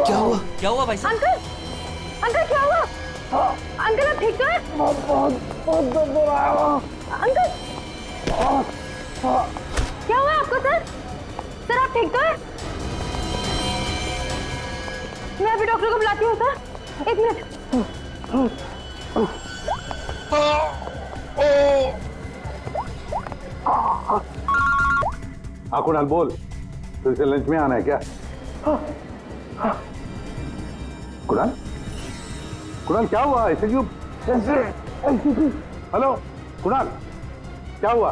क्या हुआ? क्या हुआ भाई साहब? अंकल, अंकल क्या हुआ? अंकल आप ठीक तो हैं? अंकल क्या हुआ आपको सर? सर आप ठीक तो हैं? मैं अभी डॉक्टर को बुलाती हूँ सर, 1 मिनट। हाँ कुणाल बोल, फिर से लंच में आना है क्या? कुणाल, कुणाल क्या हुआ? ऐसे क्यों? हेलो कुणाल, क्या हुआ?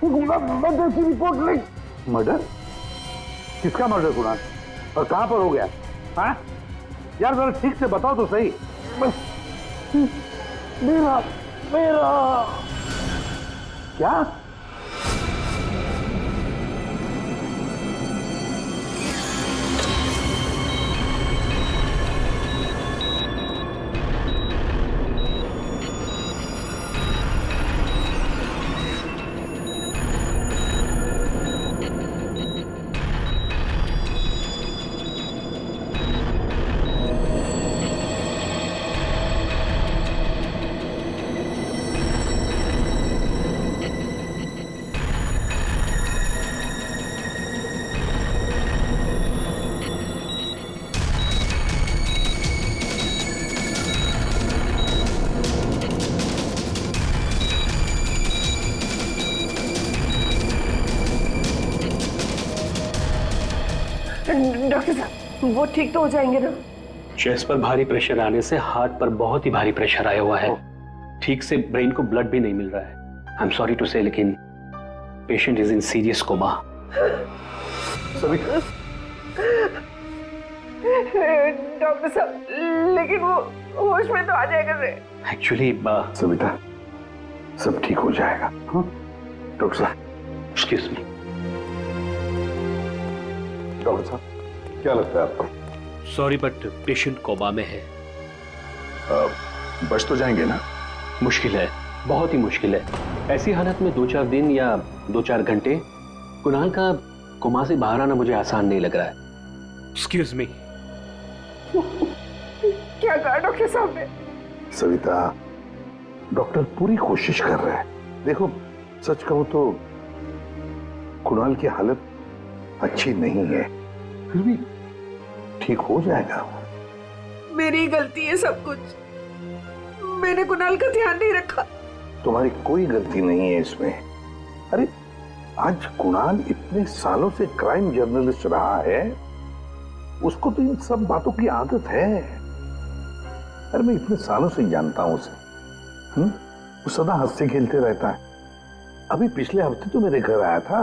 मर्डर की रिपोर्ट लिख। मर्डर? किसका मर्डर कुणाल? और कहां पर हो गया? हाँ यार जरा ठीक से बताओ तो सही। मेरा क्या? डॉक्टर साहब वो ठीक तो हो जाएंगे ना? चेस्ट पर भारी प्रेशर आने से हार्ट पर बहुत ही भारी प्रेशर आया हुआ है। ठीक से ब्रेन को ब्लड भी नहीं मिल रहा है। I am sorry to say, लेकिन patient is in serious coma. Doctor साहब लेकिन वो होश में तो आ जाएगा रे। एक्चुअली सविता सब ठीक हो जाएगा। डॉक्टर साहब एक्सक्यूज मी। डॉक्टर साहब क्या लगता है आपको? सॉरी बट पेशेंट कोमा में है। बच तो जाएंगे ना? मुश्किल है, बहुत ही मुश्किल है। ऐसी हालत में 2-4 दिन या 2-4 घंटे कुणाल का कोमा से बाहर आना मुझे आसान नहीं लग रहा है। Excuse me. क्या कहा डॉक्टर साहब ने? सविता डॉक्टर पूरी कोशिश कर रहे हैं। देखो सच कहूं तो कुणाल की हालत अच्छी नहीं है, फिर भी ठीक हो जाएगा। मेरी गलती है सब कुछ, मैंने कुणाल का ध्यान नहीं रखा। तुम्हारी कोई गलती नहीं है इसमें। अरे आज कुणाल इतने सालों से क्राइम जर्नलिस्ट रहा है, उसको तो इन सब बातों की आदत है। अरे मैं इतने सालों से जानता हूं उसे। वो सदा हंसते खेलते रहता है। अभी पिछले हफ्ते तो मेरे घर आया था।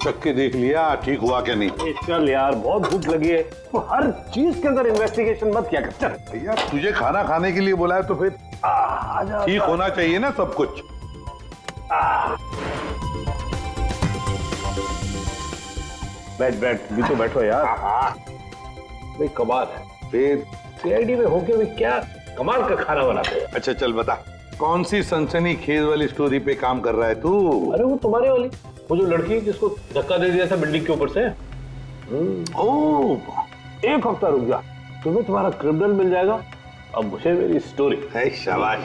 चख के देख लिया ठीक हुआ क्या नहीं? चल यार बहुत भूख लगी है, तो हर चीज के अंदर इन्वेस्टिगेशन मत क्या कर। चल भैया तुझे खाना खाने के लिए बुलाया तो फिर ठीक होना चाहिए ना सब कुछ। बैठ बैठ भी तो बैठो यार। भाई कमाल है, फिर सीआईडी में होके भी क्या कमाल का खाना बनाते हैं। अच्छा चल बता, कौन सी सनसनी खेज वाली स्टोरी पे काम कर रहा है तू? अरे वो तुम्हारे वाली, वो जो लड़की जिसको धक्का दे दिया था बिल्डिंग के ऊपर से। ओह 1 हफ्ता रुक जा, तुम्हें तुम्हारा क्रिमिनल मिल जाएगा, अब मुझे मेरी स्टोरी। शाबाश।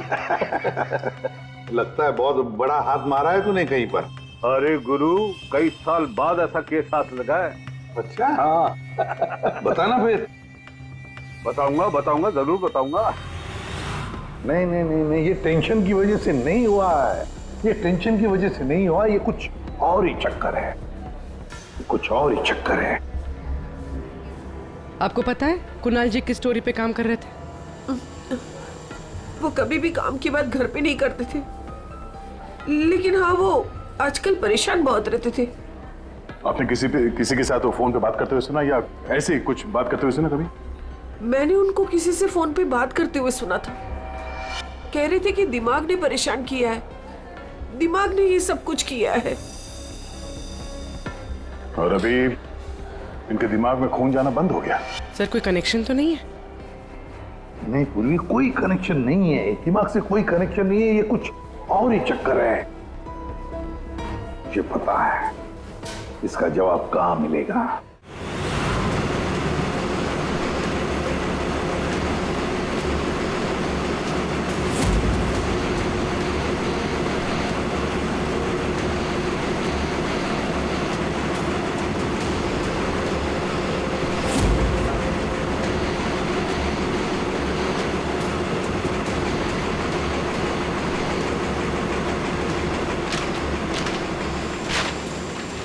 लगता है बहुत बड़ा हाथ मारा है तूने कहीं पर। अरे गुरु कई साल बाद ऐसा केस हाथ लगा है। अच्छा हाँ बताना फिर। बताऊंगा जरूर बताऊंगा। नहीं नहीं नहीं नहीं, ये टेंशन की वजह से नहीं हुआ है, ये टेंशन की वजह से नहीं हुआ, ये कुछ और ही चक्कर है, कुछ और ही चक्कर है। आपको पता है कुणाल जी किस स्टोरी पे काम कर रहे थे? वो कभी भी काम की बात घर पे नहीं करते थे, लेकिन हाँ वो आजकल परेशान बहुत रहते थे। आपने किसी के साथ वो फोन पे बात करते हुए सुना या ऐसे ही कुछ बात करते हुए सुना कभी? मैंने उनको किसी से फोन पे बात करते हुए सुना था। कह रहे थे कि दिमाग ने परेशान किया है, दिमाग ने ये सब कुछ किया है। और अभी इनके दिमाग में खून जाना बंद हो गया। सर कोई कनेक्शन तो नहीं है? नहीं पूर्वी, कोई कनेक्शन नहीं है, दिमाग से कोई कनेक्शन नहीं है, ये कुछ और ही चक्कर है। मुझे पता है इसका जवाब कहां मिलेगा।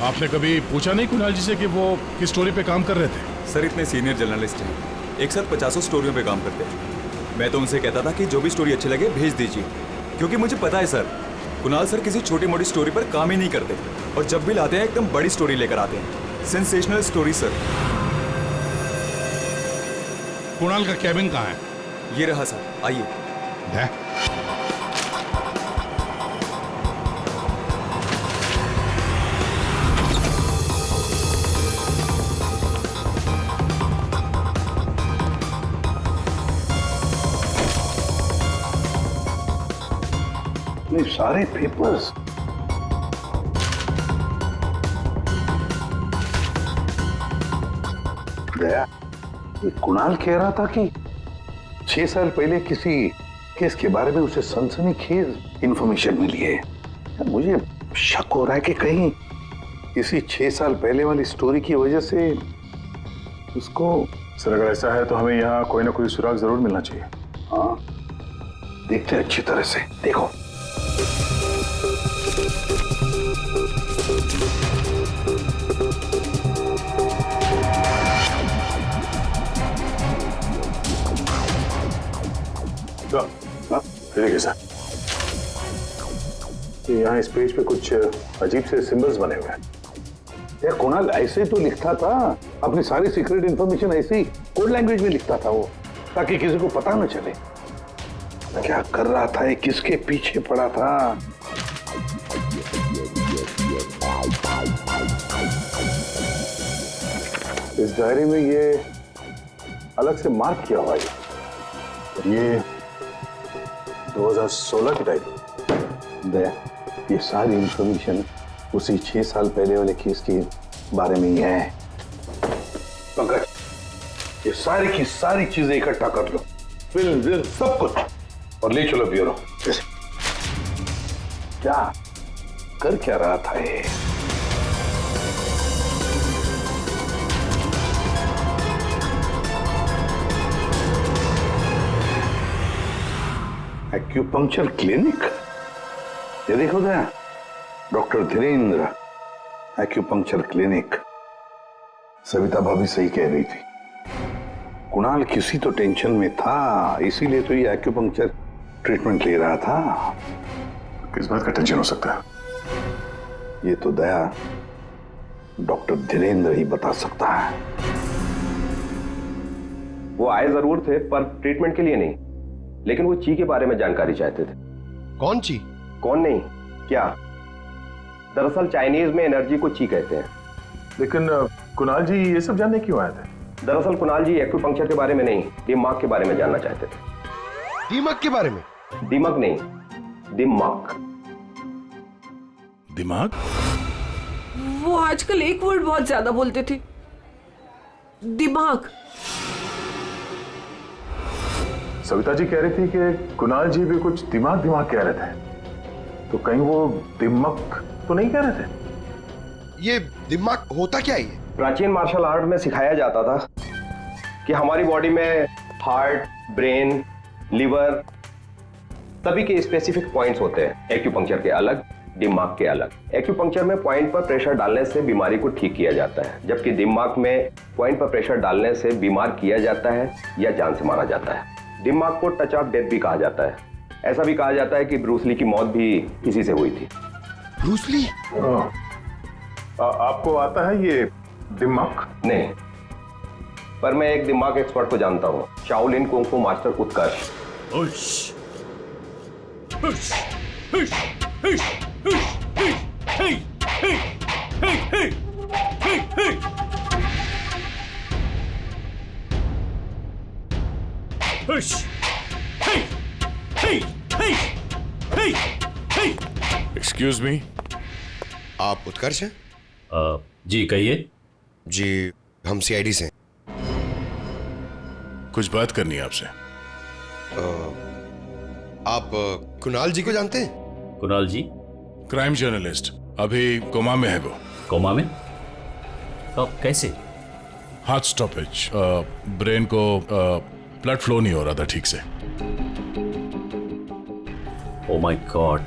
आपने कभी पूछा नहीं कुणाल जी से कि वो किस स्टोरी पे काम कर रहे थे? सर इतने सीनियर जर्नलिस्ट हैं, एक साथ 50 स्टोरियों पे काम करते हैं। मैं तो उनसे कहता था कि जो भी स्टोरी अच्छी लगे भेज दीजिए, क्योंकि मुझे पता है सर, कुणाल सर किसी छोटी मोटी स्टोरी पर काम ही नहीं करते और जब भी लाते हैं एकदम बड़ी स्टोरी लेकर आते हैं, सेंसेशनल स्टोरी सर। कुणाल का कैबिन कहाँ है? ये रहा सर, आइए। है? सारे पेपर्स दया, ये कुणाल कह रहा था कि 6 साल पहले किसी केस के बारे में उसे सनसनीखेज इंफॉर्मेशन मिली है। मुझे शक हो रहा है कि कहीं इसी 6 साल पहले वाली स्टोरी की वजह से उसको। सर अगर ऐसा है तो हमें यहाँ कोई ना कोई सुराग जरूर मिलना चाहिए। हाँ, देखते हैं अच्छी तरह से। देखो देखिए सर, यहाँ इस पेज पे कुछ अजीब से सिंबल्स बने हुए हैं। यार कुणाल ऐसे तो लिखता था, अपनी सारी सीक्रेट इंफॉर्मेशन ऐसे ही कोड लैंग्वेज में लिखता था वो, ताकि किसी को पता न चले क्या कर रहा था, ये किसके पीछे पड़ा था। इस डायरी में ये अलग से मार्क किया हुआ है। ये 2016 की डायरी। दया, ये सारी इंफॉर्मेशन उसी 6 साल पहले वाले केस के बारे में ही है। पंकज, ये सारी की सारी चीजें इकट्ठा कर लो, फिल्म सब कुछ, और ले चलो ब्यूरो। क्या कर क्या रहा था ये? एक्यूपंक्चर क्लिनिक, ये देखो Daya, doctor Dhirendra acupuncture clinic. Savita भाभी सही कह रही थी, कुणाल किसी तो टेंशन में था, इसीलिए तो ये एक्यूपंक्चर ट्रीटमेंट ले रहा था। किस बात का टेंशन हो सकता है? ये तो दया डॉक्टर धीरेन्द्र ही बता सकता है। वो आए जरूर थे पर ट्रीटमेंट के लिए नहीं, लेकिन वो ची के बारे में जानकारी चाहते थे। कौन ची? कौन नहीं, क्या? दरअसल चाइनीज में एनर्जी को ची कहते हैं। लेकिन कुणाल जी ये सब जानने क्यों आए थे? दरअसल कुणाल जी एक्यूपंक्चर के बारे में नहीं, दिमाग के बारे में जानना चाहते थे। दीमक के बारे में? दिमाग नहीं, दिमाग। दिमाग? वो आजकल एक वर्ड बहुत ज्यादा बोलते थे, दिमाग। सविता जी कह रही थी कि कुणाल जी भी कुछ दिमाग दिमाग कह रहे थे, तो कहीं वो दिमाग तो नहीं कह रहे थे? ये दिमाग होता क्या है? प्राचीन मार्शल आर्ट में सिखाया जाता था कि हमारी बॉडी में हार्ट, ब्रेन, लिवर सभी के स्पेसिफिक पॉइंट्स होते हैं। एक्यूपंक्चर के अलग, दिमाग के अलग। एक्यूपंक्चर में पॉइंट पर प्रेशर डालने से बीमारी को ठीक किया जाता है, जबकि दिमाग में पॉइंट पर प्रेशर डालने से बीमार किया जाता है या जान से मारा जाता है। दिमाग को टच ऑफ डेथ भी कहा जाता है। ऐसा भी कहा जाता है कि ब्रूस ली की मौत भी इसी से हुई थी। Bruce Lee? आपको आता है ये दिमाग? नहीं, पर मैं एक दिमाग एक्सपर्ट को जानता हूँ, शाओलिन कुंग फू मास्टर उत्कर्ष। एक्सक्यूज मी, आप उत्कर्ष हैं? जी कहिए। जी, हम सीआईडी से हैं। कुछ बात करनी है आपसे। आप कुणाल जी को जानते हैं? कुणाल जी? क्राइम जर्नलिस्ट, अभी कोमा में है वो। कोमा में? कब, कैसे? हार्ट स्टॉपेज, ब्रेन को ब्लड फ्लो नहीं हो रहा था ठीक से। ओ माय गॉड,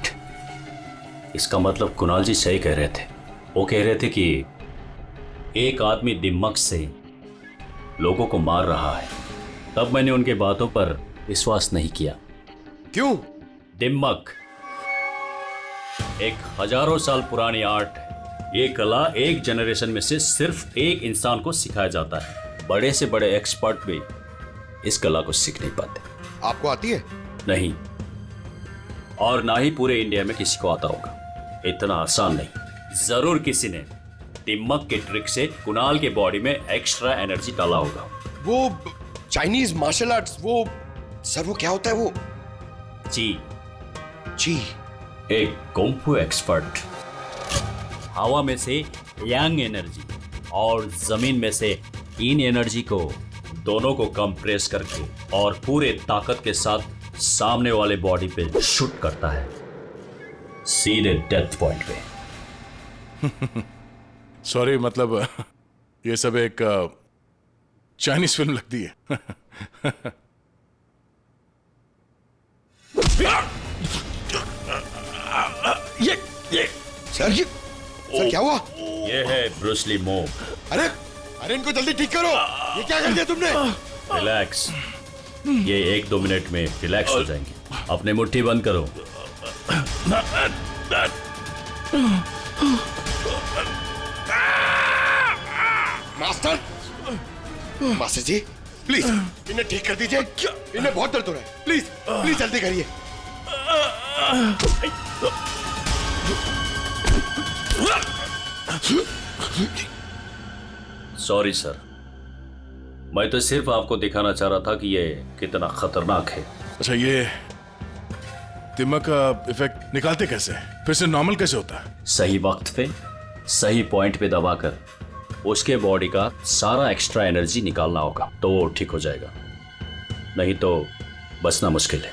इसका मतलब कुणाल जी सही कह रहे थे। वो कह रहे थे कि एक आदमी दिमाग से लोगों को मार रहा है। तब मैंने उनके बातों पर विश्वास नहीं किया। क्यों? दिमाग एक हजारों साल पुरानी आर्ट है। ये कला एक जनरेशन में से सिर्फ एक इंसान को सिखाया जाता है। बड़े से बड़े एक्सपर्ट भी इस कला को सीख नहीं पाते। आपको आती है? नहीं, और ना ही पूरे इंडिया में किसी को आता होगा। इतना आसान नहीं। जरूर किसी ने दिमाग के ट्रिक से कुणाल के बॉडी में एक्स्ट्रा एनर्जी डाला होगा। वो चाइनीज मार्शल आर्ट्स, वो सर वो क्या होता है वो? जी, जी, एक कुंफू एक्सपर्ट हवा में से यांग एनर्जी और जमीन में से इन एनर्जी को दोनों को कंप्रेस करके और पूरे ताकत के साथ सामने वाले बॉडी पे शूट करता है, सीधे डेथ पॉइंट पे। सॉरी, मतलब ये सब एक चाइनीज फिल्म लगती है। सर क्या हुआ? ये है ब्रूस ली मूव। अरे अरे, इनको जल्दी ठीक करो। ये क्या कर दिया तुमने? रिलैक्स, ये 1-2 मिनट में रिलैक्स हो जाएंगे। अपने मुट्ठी बंद करो। मास्टर, मास्टर जी प्लीज इन्हें ठीक कर दीजिए। इन्हें बहुत दर्द हो रहा है। प्लीज प्लीज जल्दी करिए। सॉरी सर, मैं तो सिर्फ आपको दिखाना चाह रहा था कि ये कितना खतरनाक है। अच्छा, ये दिमाग का इफेक्ट निकालते कैसे? फिर से नॉर्मल कैसे होता है? सही वक्त पे सही पॉइंट पे दबाकर उसके बॉडी का सारा एक्स्ट्रा एनर्जी निकालना होगा, तो वो ठीक हो जाएगा। नहीं तो बचना मुश्किल है।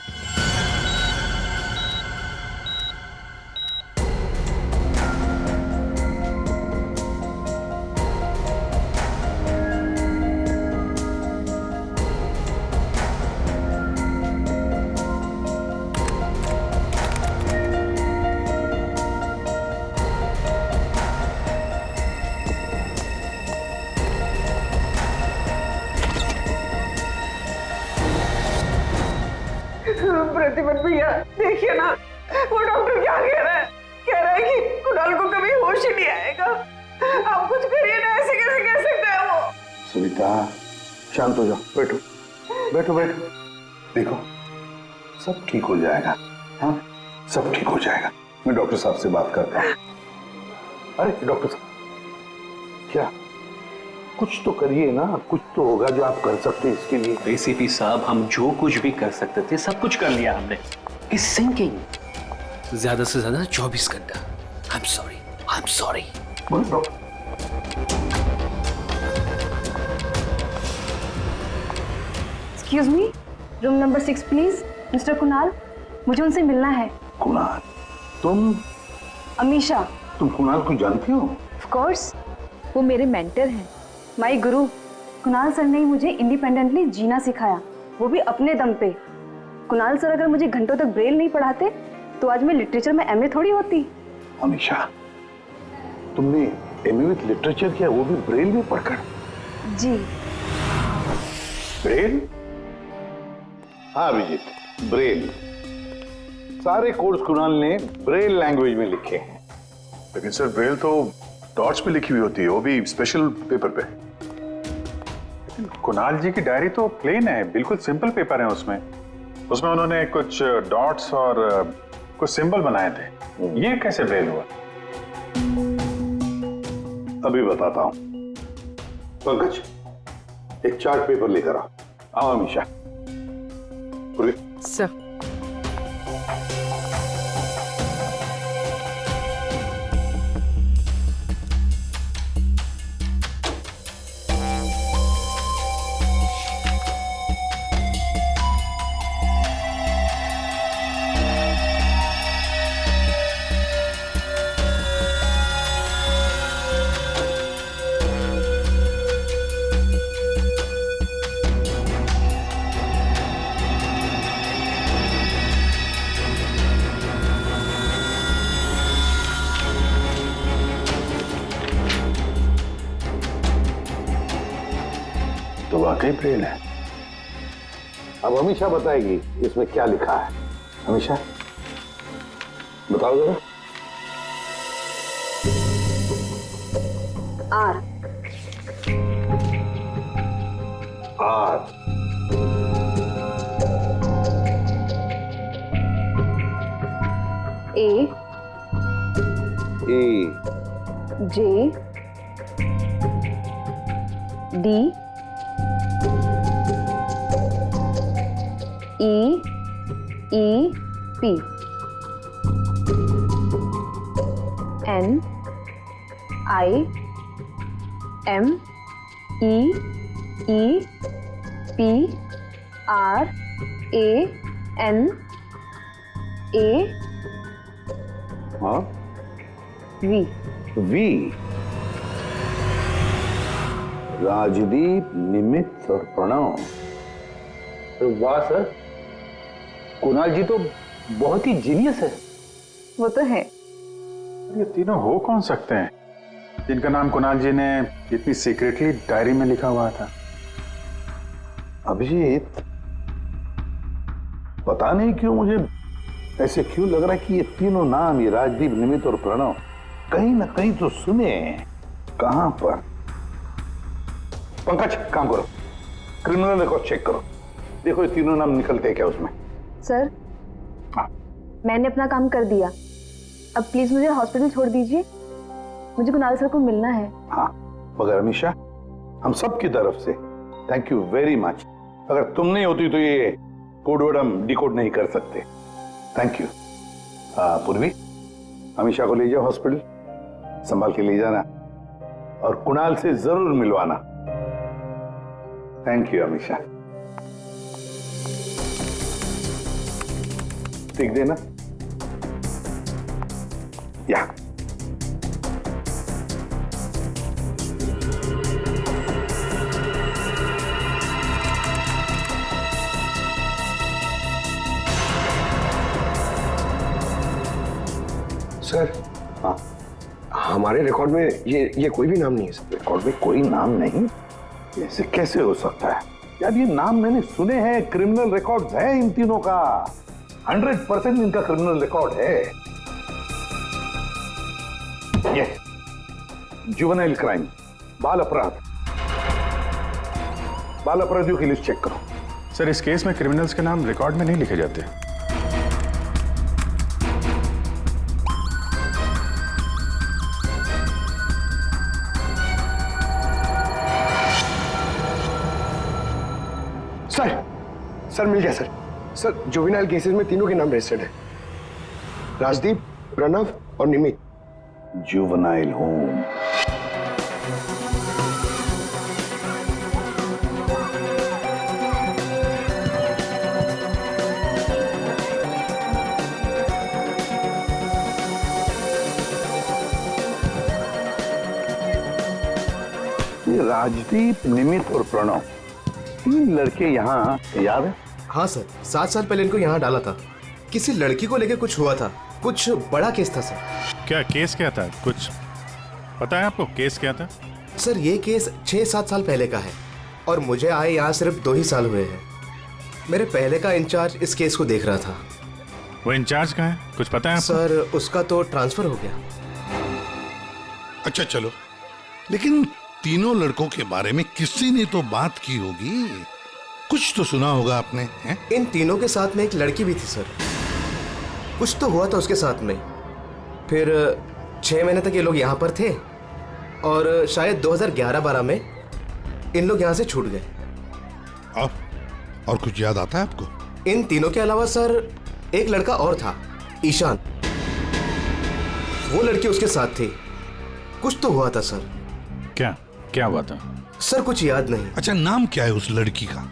प्रतिपत भैया, देखिए ना, वो डॉक्टर क्या कह रहा है? कह रहा है कि कुणाल को कभी होश ही नहीं आएगा। आप कुछ करिए ना, ऐसे कैसे कह सकता है वो? सविता, शांत हो जाओ, बैठो बैठो बैठो। देखो, सब ठीक हो जाएगा। हाँ, सब ठीक हो जाएगा। मैं डॉक्टर साहब से बात करता हूँ। अरे डॉक्टर साहब, क्या कुछ तो करिए ना, कुछ तो होगा जो आप कर सकते हैं इसके लिए। एसीपी साहब, हम जो कुछ भी कर सकते थे सब कुछ कर लिया हमने। इस सिंकिंग ज्यादा से ज्यादा 24 घंटा। I am sorry. Excuse me, room number 6 please. Mister Kunal, मुझे उनसे मिलना है। कुणाल? तुम? अमीशा। तुम कुणाल को जानती हो? ऑफ कोर्स, वो मेरे मेंटर हैं, माय गुरु। कुणाल सर ने मुझे इंडिपेंडेंटली जीना सिखाया, वो भी अपने दम पे। कुणाल सर अगर मुझे घंटों तक ब्रेल नहीं पढ़ाते तो आज मैं लिटरेचर में एमए थोड़ी होती। अमीशा, तुमने एमए विद लिटरेचर किया, वो भी ब्रेल में पढ़कर? जी। ब्रेल? हाँ अभिजीत, ब्रेल। सारे कोर्स कुणाल ने ब्रेल लैंग्वेज में लिखे हैं। लेकिन सर, ब्रेल तो डॉट्स पे लिखी हुई होती है, वो भी स्पेशल पेपर पे। कुणाल जी की डायरी तो प्लेन है, बिल्कुल सिंपल पेपर है। उसमें उन्होंने कुछ डॉट्स और कुछ सिंबल बनाए थे। ये कैसे ब्रेल हुआ? अभी बताता हूं। पंकज, एक चार्ट पेपर लेकर आओ। आओ अमीशा। सर तो वाकई ब्रेन है। अब हमेशा बताएगी इसमें क्या लिखा है। हमेशा बताओ जरा। R R A A J D E P N I M E P R A N A हाँ वी वी। राजदीप, निमित्त और प्रणव। वाह सर, कुणाल जी तो बहुत ही जीनियस है। वो तो है। ये तीनों हो कौन सकते हैं जिनका नाम कुणाल जी ने इतनी सीक्रेटली डायरी में लिखा हुआ था? अभिजीत, पता नहीं क्यों मुझे ऐसे क्यों लग रहा है कि ये तीनों नाम, ये राजदीप, निमित्त और प्रणव, कहीं ना कहीं तो सुने हैं। कहां पर? पंकज, काम करो, क्रिमिनल रिकॉर्ड चेक करो, देखो ये तीनों नाम निकलते हैं क्या उसमें। सर, हाँ। मैंने अपना काम कर दिया, अब प्लीज मुझे हॉस्पिटल छोड़ दीजिए, मुझे कुणाल सर को मिलना है। हाँ, मगर अमीशा, हम सब की तरफ से थैंक यू वेरी मच। अगर तुम नहीं होती तो ये कोड वर्ड हम डिकोड नहीं कर सकते। Thank you. पूर्वी, अमीशा को ले जाओ हॉस्पिटल, संभाल के ले जाना और कुणाल से जरूर मिलवाना। Thank you Amisha. ठीक देना या। सर, हाँ, हमारे रिकॉर्ड में ये कोई भी नाम नहीं है सर। रिकॉर्ड में कोई नाम नहीं? ऐसे कैसे हो सकता है यार? ये नाम मैंने सुने हैं, क्रिमिनल रिकॉर्ड्स है इन तीनों का, 100% इनका क्रिमिनल रिकॉर्ड है। ये जुवेनाइल क्राइम, बाल अपराध, बाल अपराधियों की लिस्ट चेक करो। सर, इस केस में क्रिमिनल्स के नाम रिकॉर्ड में नहीं लिखे जाते। सर मिल गया सर। सर, जुवेनाइल केसेस में तीनों के नाम रजिस्टर्ड है, राजदीप, प्रणव और निमित। Juvenile home. ये राजदीप, निमित और प्रणव, तीन लड़के यहाँ याद है? हाँ सर, 7 साल पहले इनको यहाँ डाला था। किसी लड़की को लेकर कुछ हुआ था, कुछ बड़ा केस था सर। क्या केस क्या था? कुछ पता है आपको केस क्या था? सर, ये केस 6-7 साल पहले का है और मुझे आए यहाँ सिर्फ 2 ही साल हुए हैं। मेरे पहले का इंचार्ज इस केस को देख रहा था। वो इंचार्ज कहाँ है, कुछ पता है आपको? सर, उसका तो ट्रांसफर हो गया। अच्छा चलो, लेकिन तीनों लड़कों के बारे में किसी ने तो बात की होगी, कुछ तो सुना होगा आपने, हैं? इन तीनों के साथ में एक लड़की भी थी सर, कुछ तो हुआ था उसके साथ में। फिर 6 महीने तक ये लोग यहाँ पर थे और शायद 2011-12 में इन लोग यहाँ से छूट गए। और कुछ याद आता है आपको? इन तीनों के अलावा सर एक लड़का और था, ईशान। वो लड़की उसके साथ थी। कुछ तो हुआ था सर। क्या क्या हुआ था? सर कुछ याद नहीं। अच्छा, नाम क्या है उस लड़की का?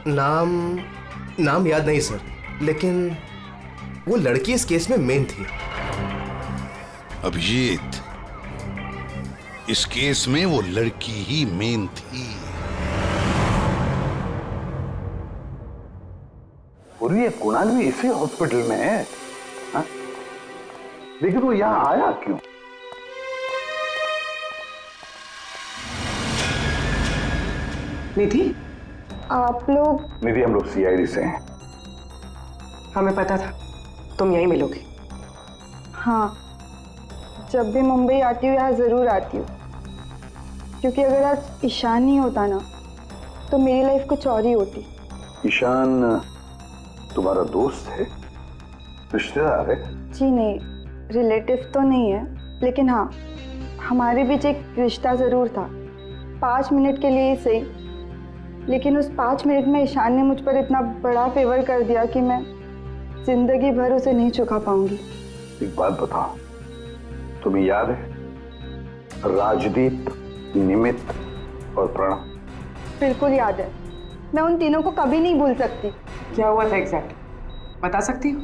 नाम याद नहीं सर, लेकिन वो लड़की इस केस में मेन थी। अभिजीत, इस केस में वो लड़की ही मेन थी। और ये कुणाल भी इसी हॉस्पिटल में है, हा? लेकिन वो यहां आया क्यों? निधि, आप लोग? निधि, हम लोग सीआईडी से हैं। हमें पता था तुम यहीं मिलोगे। हाँ, जब भी मुंबई आती हूँ यहाँ ज़रूर आती हूँ, क्योंकि अगर आज ईशान नहीं होता ना तो मेरी लाइफ कुछ और ही होती। ईशान तुम्हारा दोस्त है, रिश्तेदार है? जी नहीं, रिलेटिव तो नहीं है, लेकिन हाँ हमारे बीच एक रिश्ता ज़रूर था, 5 मिनट के लिए ही सही। लेकिन उस 5 मिनट में ईशान ने मुझ पर इतना बड़ा फेवर कर दिया कि मैं जिंदगी भर उसे नहीं चुका पाऊंगी। एक बात बताओ, तुम्हें याद है राजदीप, निमित और प्रणव? बिल्कुल याद है, मैं उन तीनों को कभी नहीं भूल सकती। क्या हुआ था एग्जैक्ट बता सकती हो?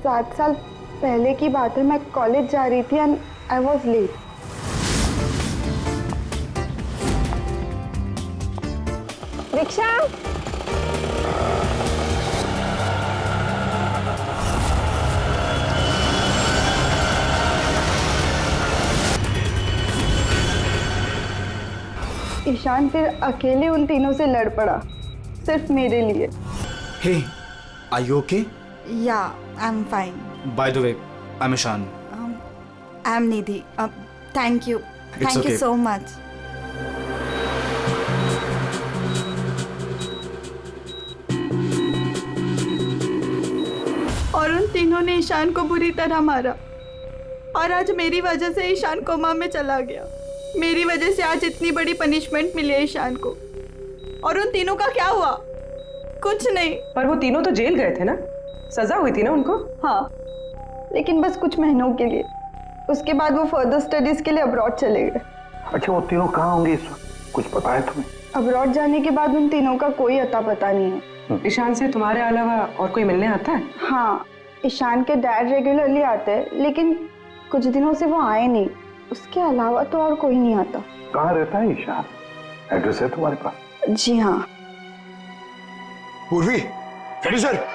7 साल पहले की बात है, मैं कॉलेज जा रही थी and I was late. Rickshaw! Ishaan फिर अकेले उन तीनों से लड़ पड़ा, सिर्फ मेरे लिए। Hey, are you okay? Yeah, I am fine. By the way, I am Ishaan. I am Nidhi. Thank you so much. और उन तीनों ने ईशान को बुरी तरह मारा, और आज मेरी वजह से ईशान कोमा में चला गया। मेरी वजह से आज इतनी बड़ी पनिशमेंट मिली है ईशान को। और उन तीनों का क्या हुआ? कुछ नहीं। पर वो तीनों तो जेल गए थे ना, सजा हुई थी ना उनको? हाँ, लेकिन बस कुछ महीनों के लिए। उसके बाद वो फर्दर स्टडीज के लिए अब्रॉड चले गए। अच्छा, वो तीनों कहाँ होंगे इस वक्त? कुछ पता है तुम्हें? अब्रॉड जाने के बाद उन तीनों का कोई अता पता नहीं है। ईशान से तुम्हारे अलावा और कोई मिलने आता है? हाँ, ईशान के डैड रेगुलरली आते हैं, लेकिन कुछ दिनों से वो आए नहीं। उसके अलावा तो और कोई नहीं आता। कहाँ रहता है ईशान? एड्रेस है तुम्हारे पास? जी हाँ। पूर्वी, खड़ी सर।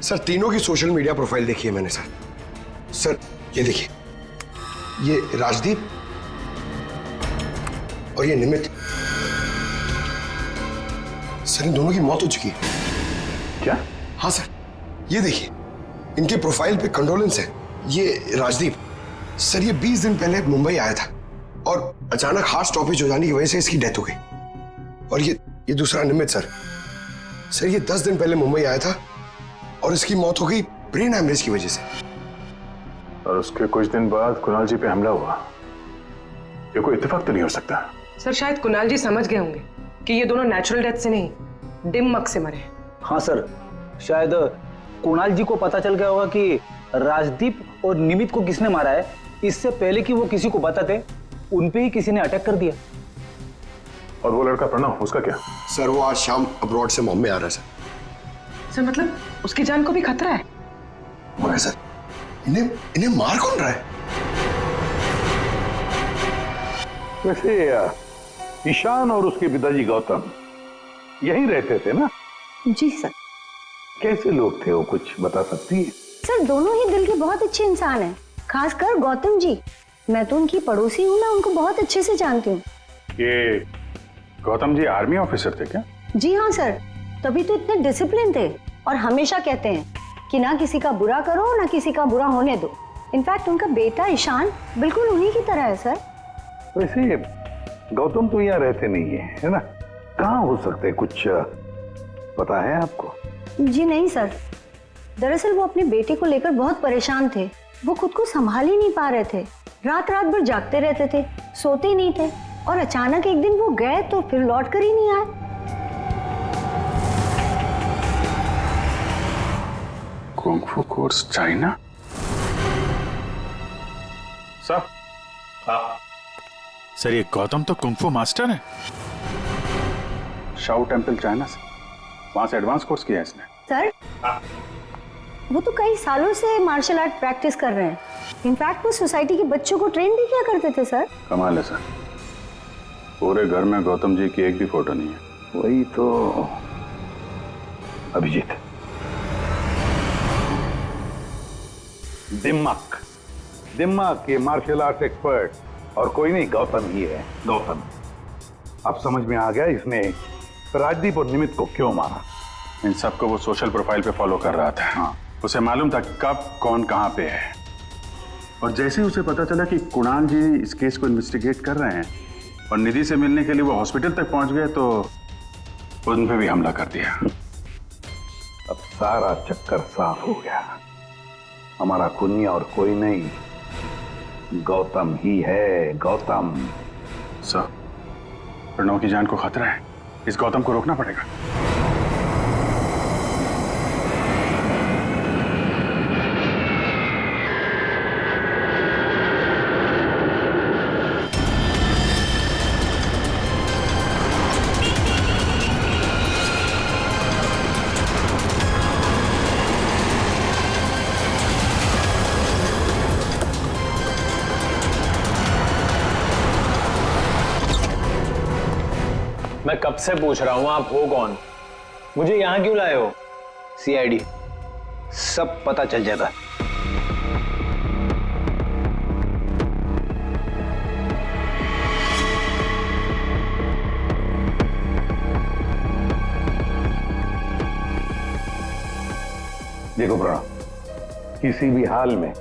सर, तीनों की सोशल मीडिया प्रोफाइल देखी है मैंने सर, ये देखिए, ये राजदीप और ये निमित। सर, इन दोनों की मौत हो चुकी है। क्या? हाँ सर, ये देखिए, इनके प्रोफाइल पे कंडोलेंस है। ये राजदीप सर, ये 20 दिन पहले मुंबई आया था और अचानक हार्ट स्टॉपेज हो जाने की वजह से इसकी डेथ हो गई। और ये दूसरा निमित सर, ये 10 दिन पहले मुंबई आया था और इसकी मौत हो गई ब्रेन हैमरेज की वजह से। और उसके कुछ दिन बाद कुणाल जी पे हमला हुआ। ये कोई इत्तेफाक तो नहीं हो सकता। सर, शायद कुणाल जी समझ गए होंगे कि ये दोनों नेचुरल डेथ से नहीं, दिमक से मरे। हाँ सर, शायद कुणाल जी को पता चल गया होगा कि राजदीप और निमित को किसने मारा है। इससे पहले कि वो किसी को बताते, उन पे ही किसी ने अटैक कर दिया। और वो लड़का प्रणव, उसका क्या? सर, वो आज शाम अब्रॉड से बॉम्बे आ रहा है सर, मतलब उसकी जान को भी खतरा है। मगर सर, इन्हें मार कौन रहा है? वैसे ईशान और उसके पिताजी गौतम यहीं रहते थे ना? जी सर। कैसे लोग थे वो, कुछ बता सकती है? सर, दोनों ही दिल के बहुत अच्छे इंसान हैं, खासकर गौतम जी। मैं तो उनकी पड़ोसी हूँ, मैं उनको बहुत अच्छे से जानती हूँ। ये गौतम जी आर्मी ऑफिसर थे क्या? जी हाँ सर, तभी तो इतने डिसिप्लिन थे और हमेशा कहते हैं कि ना किसी का बुरा करो ना किसी का बुरा होने दो। इनफैक्ट उनका बेटा ईशान बिल्कुल उन्हीं की तरह है सर। वैसे गौतम तो यहाँ रहते नहीं है ना? कहाँ हो सकते, कुछ पता है आपको? जी नहीं सर, दरअसल वो अपने बेटे को लेकर बहुत परेशान थे। वो खुद को संभाल ही नहीं पा रहे थे, रात रात भर जागते रहते थे, सोते ही नहीं थे, और अचानक एक दिन वो गए तो फिर लौट कर ही नहीं आए। Kung fu course China? Sir, sir ये गौतम तो कुंग-फू मास्टर है। शाओ टेम्पल चाइना से, वहां से एडवांस कोर्स किया है इसने। सर, वो तो कई सालों से मार्शल आर्ट प्रैक्टिस कर रहे हैं। इनफैक्ट वो सोसाइटी के बच्चों को ट्रेन भी किया करते थे सर। कमाल है सर, पूरे घर में गौतम जी की एक भी फोटो नहीं है। वही तो अभिजीत, दिमाग दिमाग ये मार्शल आर्ट एक्सपर्ट और कोई नहीं, गौतम ही है। गौतम, अब समझ में आ गया इसने राजदीप और निमित को क्यों मारा। इन सबको वो सोशल प्रोफाइल पे फॉलो कर रहा था। हाँ। उसे मालूम था कब कौन कहां पे है, और जैसे ही उसे पता चला कि कुणाल जी इस केस को इन्वेस्टिगेट कर रहे हैं और निधि से मिलने के लिए वो हॉस्पिटल तक पहुंच गए, तो उन पे भी हमला कर दिया। अब सारा चक्कर साफ हो गया। हमारा कुन्नी और कोई नहीं, गौतम ही है। गौतम। सर, प्रणव की जान को खतरा है, इस गौतम को रोकना पड़ेगा। मैं कब से पूछ रहा हूं आप हो कौन, मुझे यहां क्यों लाए हो? सीआईडी, सब पता चल जाता। देखो प्रणव, किसी भी हाल में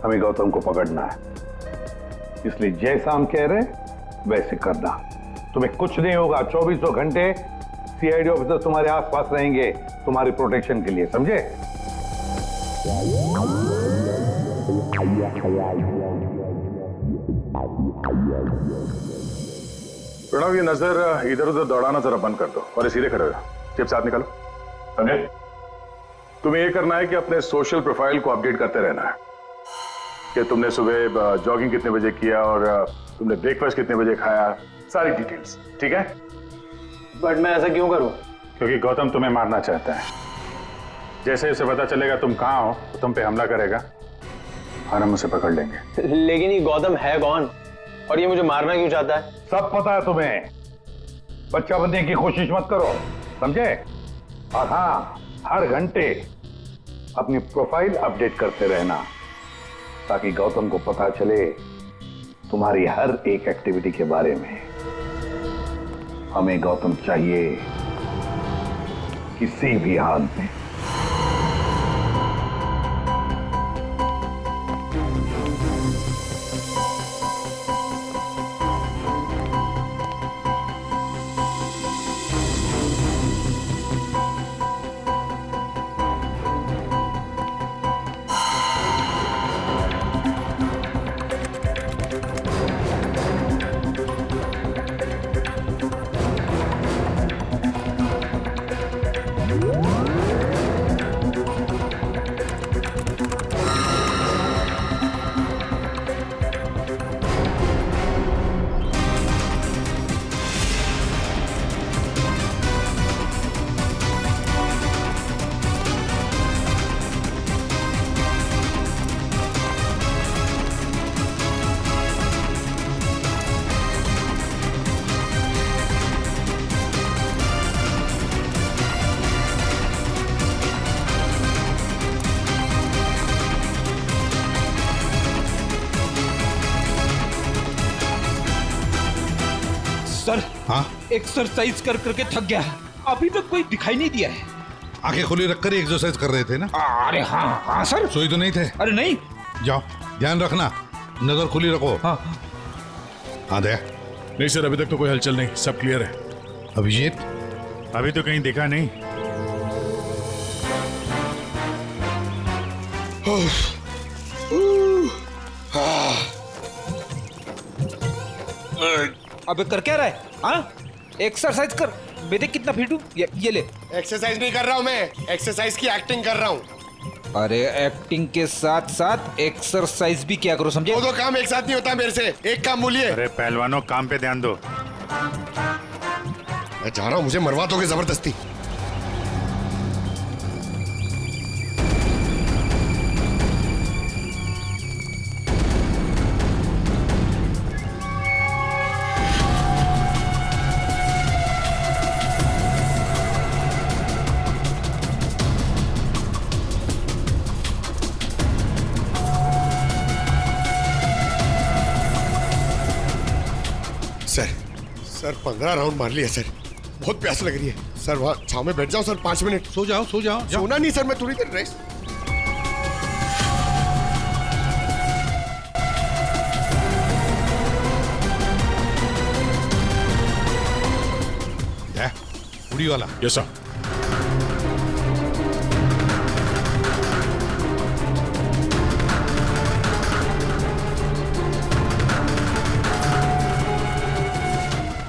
हमें गौतम को पकड़ना है, इसलिए जैसा हम कह रहे हैं वैसे करना। तुम्हें कुछ नहीं होगा, 24 घंटे सीआईडी ऑफिसर तुम्हारे आसपास रहेंगे तुम्हारी प्रोटेक्शन के लिए, समझे? प्रणव, ये नजर इधर उधर दौड़ाना जरा बंद कर दो और ये सीधे खड़े हो, जेब से हाथ निकालो, समझे? तुम्हें ये करना है कि अपने सोशल प्रोफाइल को अपडेट करते रहना है कि तुमने सुबह जॉगिंग कितने बजे किया और तुमने ब्रेकफास्ट कितने बजे खाया, सारी डिटेल्स, ठीक है? बट मैं ऐसा क्यों करूं? क्योंकि गौतम तुम्हें मारना चाहता है। जैसे उसे पता चलेगा तुम कहां हो तो तुम पे हमला करेगा और हम उसे पकड़ लेंगे। लेकिन ये गौतम है कौन और ये मुझे मारना क्यों चाहता है? सब पता है तुम्हें, बच्चा बनने की कोशिश मत करो, समझे? और हाँ, हर घंटे अपनी प्रोफाइल अपडेट करते रहना ताकि गौतम को पता चले तुम्हारी हर एक एक्टिविटी के बारे में। हमें गौतम चाहिए किसी भी हाल में। सर, हाँ? एक्सरसाइज कर करके थक गया, अभी तक कोई दिखाई नहीं दिया है। आंखें खुली रखकर एक्सरसाइज कर रहे थे ना? अरे हाँ हाँ सर। सोई तो नहीं थे? अरे नहीं। जाओ, ध्यान रखना, नजर खुली रखो। हाँ हाँ दया। नहीं सर, अभी तक तो कोई हलचल नहीं, सब क्लियर है। अभिजीत? अभी तो कहीं दिखा नहीं। अबे कर क्या रहा है? हाँ, एक्सरसाइज कर। मैं देख कितना फिट हूँ। ये ले। एक्सरसाइज नहीं कर रहा हूँ मैं, एक्सरसाइज की एक्टिंग कर रहा हूँ। अरे एक्टिंग के साथ साथ एक्सरसाइज भी क्या करो, समझे? दो काम एक साथ नहीं होता मेरे से, एक काम बोलिए। अरे पहलवानों, काम पे ध्यान दो। मैं जा रहा हूँ, मुझे मरवा दोगे जबरदस्ती। सर 15 राउंड मार लिया सर, बहुत प्यास लग रही है सर। वहाँ छाव में बैठ जाओ सर, 5 मिनट। सो जाओ। सोना नहीं सर, मैं थोड़ी देर रेस्ट। उड़ी वाला। Yes sir.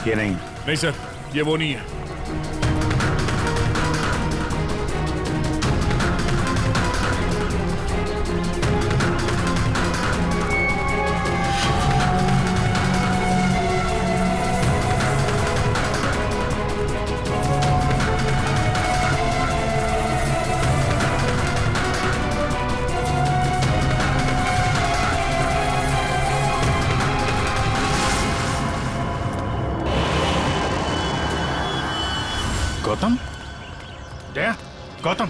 ये नहीं सर, ये वो नहीं है। गौतम? जया, गौतम।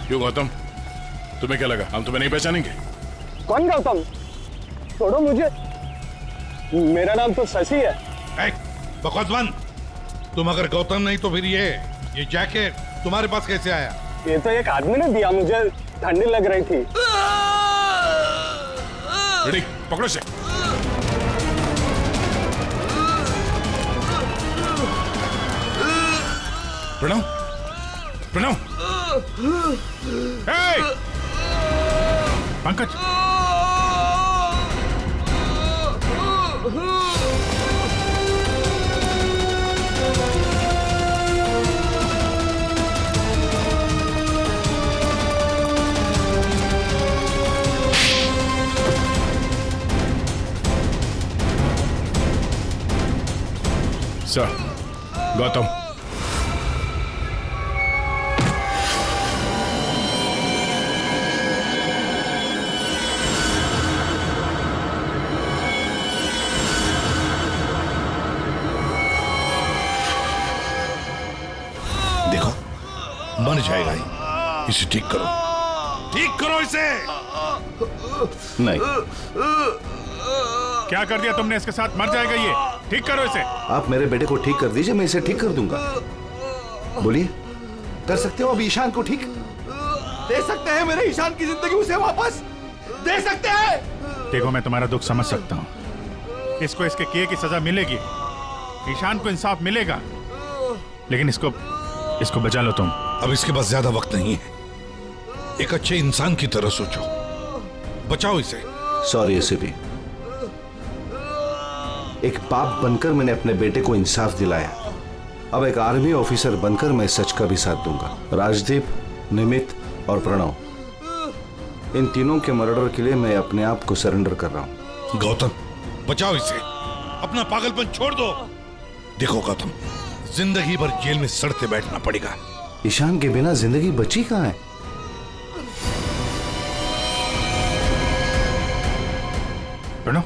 क्यों गौतम, तुम्हें क्या लगा हम तुम्हें नहीं पहचानेंगे? कौन गौतम? छोड़ो मुझे, मेरा नाम तो शशि है। बकवास बंद। तुम अगर गौतम नहीं तो फिर ये जैकेट तुम्हारे पास कैसे आया? ये तो एक आदमी ने दिया मुझे, ठंडी लग रही थी। रेडी, पकड़ो से। प्रणव, प्रणव। हे! पंकज। सर, गौतम। मर जाएगा ही। इसे ठीक करो इसे। नहीं। क्या कर दिया तुमने इसके साथ? मर जाएगा ये, ठीक करो इसे। आप मेरे बेटे को ठीक कर दीजिए, मैं इसे ठीक कर दूंगा। बोलिए, कर सकते हो अब ईशान को ठीक? दे सकते हैं मेरे ईशान की जिंदगी उसे वापस दे सकते हैं। देखो, मैं तुम्हारा दुख समझ सकता हूँ। इसको इसके किए की सजा मिलेगी, ईशान को इंसाफ मिलेगा, लेकिन इसको बचा लो तुम। अब इसके पास ज्यादा वक्त नहीं है। एक अच्छे इंसान की तरह सोचो, बचाओ इसे। सॉरी एसीपी, एक बाप बनकर मैंने अपने बेटे को इंसाफ दिलाया। अब एक आर्मी ऑफिसर बनकर मैं सच का भी साथ दूंगा। राजदीप, निमित और प्रणव, इन तीनों के मर्डर के लिए मैं अपने आप को सरेंडर कर रहा हूं। गौतम, बचाओ इसे, अपना पागलपन छोड़ दो। देखो गौतम, जिंदगी भर जेल में सड़ते बैठना पड़ेगा। ईशान के बिना जिंदगी बची कहां है? प्रणव?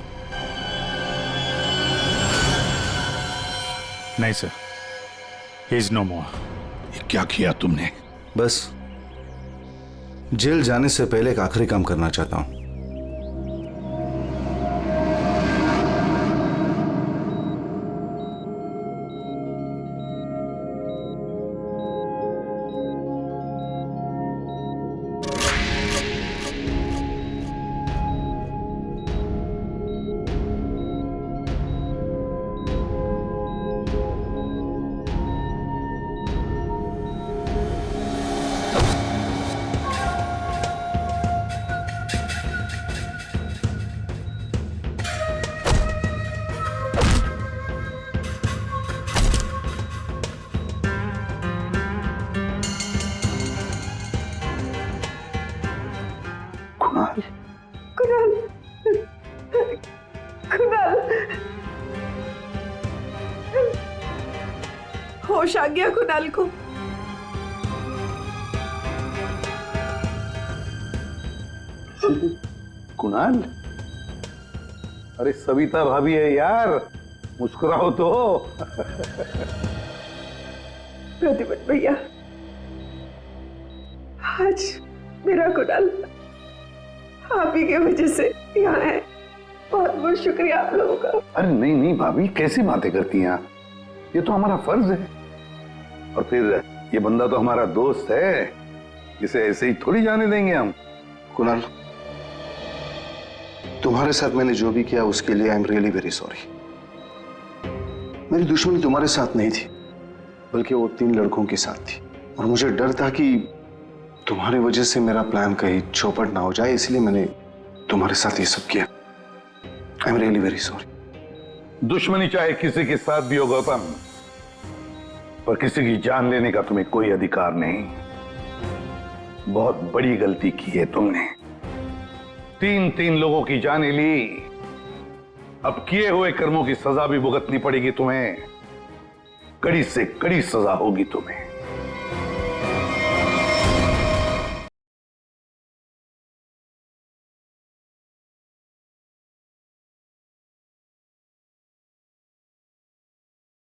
नहीं सर, ही इज नो मोर। ये क्या किया तुमने? बस जेल जाने से पहले एक आखिरी काम करना चाहता हूं। होश आ गया कुणाल को। कुणाल, अरे सविता भाभी है यार, मुस्कुराओ तो। प्रतिपत भैया, आज मेरा कुणाल आप ही की वजह से यहाँ है। बहुत बहुत शुक्रिया आप लोगों का। अरे नहीं नहीं भाभी, कैसी बातें करती हैं आप? ये तो हमारा फर्ज है। और फिर ये बंदा तो हमारा दोस्त है, इसे ऐसे ही थोड़ी जाने देंगे हम। कुणाल, तुम्हारे साथ मैंने जो भी किया उसके लिए I am really very sorry. मेरी दुश्मनी तुम्हारे साथ नहीं थी, बल्कि वो 3 लड़कों के साथ थी। और मुझे डर था कि तुम्हारी वजह से मेरा प्लान कहीं चौपट ना हो जाए, इसलिए मैंने तुम्हारे साथ ये सब किया। I am really very sorry. दुश्मनी चाहे किसी के साथ भी हो गौतम, पर किसी की जान लेने का तुम्हें कोई अधिकार नहीं। बहुत बड़ी गलती की है तुमने। 3 लोगों की जानें ली। अब किए हुए कर्मों की सजा भी भुगतनी पड़ेगी तुम्हें। कड़ी से कड़ी सजा होगी तुम्हें।